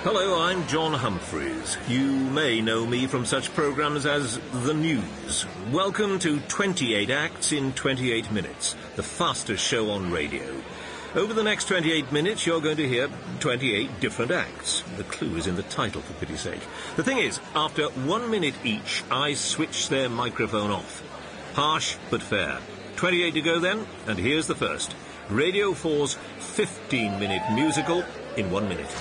Hello, I'm John Humphrys. You may know me from such programmes as The News. Welcome to 28 Acts in 28 Minutes, the fastest show on radio. Over the next 28 minutes, you're going to hear 28 different acts. The clue is in the title, for pity's sake. The thing is, after 1 minute each, I switch their microphone off. Harsh but fair. 28 to go then, and here's the first. Radio 4's 15-minute musical in 1 minute.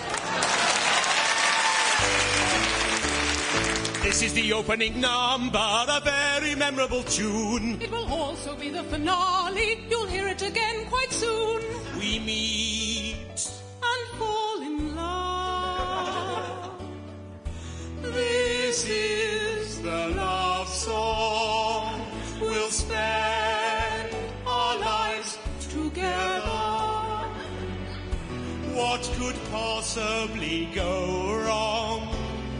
This is the opening number, a very memorable tune. It will also be the finale. You'll hear it again quite soon. We meet and fall in love. This is the love song. We'll spend our lives together. What could possibly go wrong?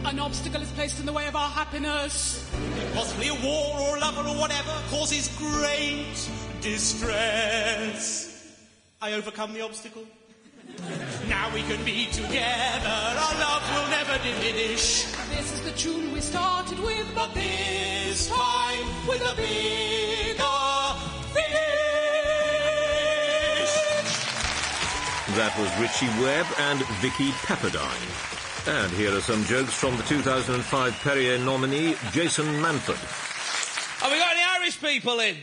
An obstacle is placed in the way of our happiness. Possibly a war or a lover or whatever causes great distress. I overcome the obstacle. Now we can be together. Our love will never diminish. This is the tune we started with, but this time with a bigger finish. That was Richie Webb and Vicky Pepperdine. And here are some jokes from the 2005 Perrier nominee, Jason Manford. Have we got any Irish people in?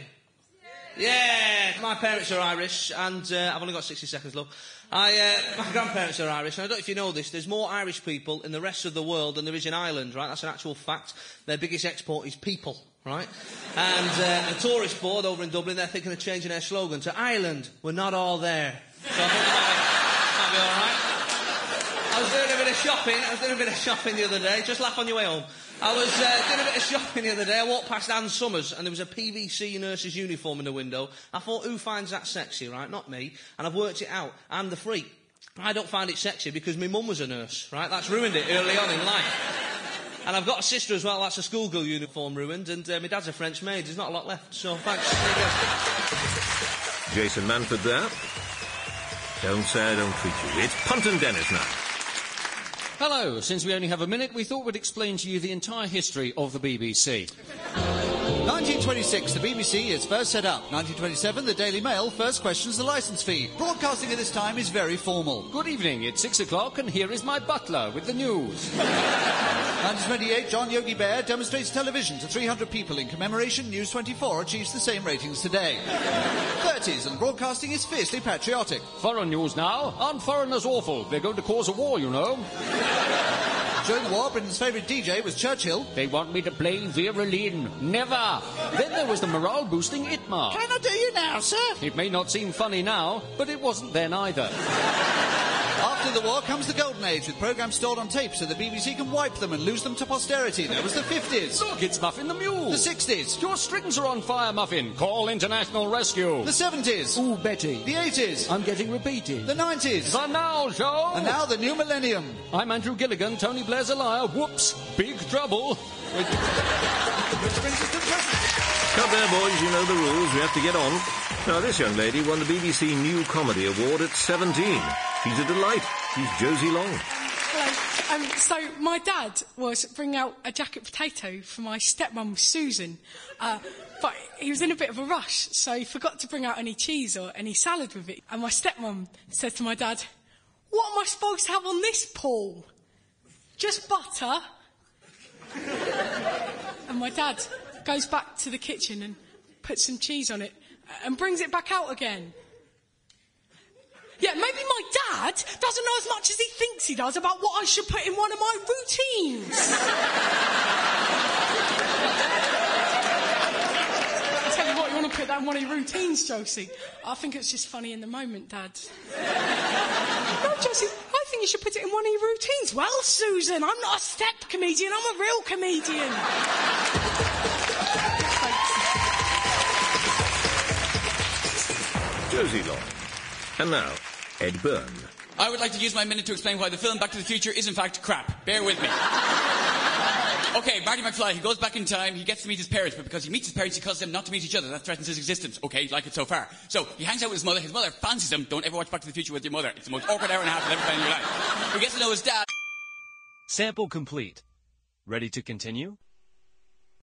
Yeah. My parents are Irish, and I've only got 60 seconds, love. My grandparents are Irish, and I don't know if you know this, there's more Irish people in the rest of the world than there is in Ireland, right? That's an actual fact. Their biggest export is people, right? And the tourist board over in Dublin, they're thinking of changing their slogan to Ireland, we're not all there. So I think that might be all right. I was doing a bit of shopping the other day. Just laugh on your way home. I was doing a bit of shopping the other day. I walked past Ann Summers and there was a PVC nurse's uniform in the window. I thought, who finds that sexy, right? Not me. And I've worked it out. I'm the freak. I don't find it sexy because my mum was a nurse, right? That's ruined it early on in life. And I've got a sister as well. That's a schoolgirl uniform ruined. And my dad's a French maid. There's not a lot left. So thanks. Jason Manford there. Don't say I don't treat you. It's Punt and Dennis now. Hello. Since we only have a minute, we thought we'd explain to you the entire history of the BBC. 1926, the BBC is first set up. 1927, the Daily Mail first questions the licence fee. Broadcasting at this time is very formal. Good evening. It's 6 o'clock, and here is my butler with the news. 1928, John Yogi Bear demonstrates television to 300 people in commemoration. News 24 achieves the same ratings today. 30s, and broadcasting is fiercely patriotic. Foreign news now. Aren't foreigners awful? They're going to cause a war, you know. During the war, Britain's favourite DJ was Churchill. They want me to play Vera Lynn. Never! Then there was the morale-boosting Itmar. Can I do you now, sir? It may not seem funny now, but it wasn't then either. After the war comes the Golden Age, with programmes stored on tape so the BBC can wipe them and lose them to posterity. There was the 50s. Look, it's Muffin the Mule. The 60s. Your strings are on fire, Muffin. Call International Rescue. The 70s. Ooh, Betty. The 80s. I'm getting repeated. The 90s. The Now Show. And now the new millennium. I'm Andrew Gilligan. Tony Blair's a liar. Whoops. Big trouble. Which brings us to the present. Come there, boys. You know the rules. We have to get on. Now, this young lady won the BBC New Comedy Award at 17. She's a delight. She's Josie Long. Hello. So my dad was bringing out a jacket potato for my stepmum Susan, but he was in a bit of a rush, so he forgot to bring out any cheese or any salad with it. And my stepmum said to my dad, "What am I supposed to have on this, Paul? Just butter?" And my dad goes back to the kitchen and puts some cheese on it and brings it back out again. Yeah, maybe my dad doesn't know as much as he thinks he does about what I should put in one of my routines. I tell you what, you want to put that in one of your routines, Josie? I think it's just funny in the moment, Dad. No, Josie, I think you should put it in one of your routines. Well, Susan, I'm not a step comedian, I'm a real comedian. Josie Long. And now, Ed Byrne. I would like to use my minute to explain why the film Back to the Future is in fact crap. Bear with me. Okay, Marty McFly, he goes back in time, he gets to meet his parents, but because he meets his parents, he causes them not to meet each other. That threatens his existence. Okay, like it so far. So, he hangs out with his mother fancies him. Don't ever watch Back to the Future with your mother. It's the most awkward hour and a half of every time in your life. He gets to know his dad. Sample complete. Ready to continue?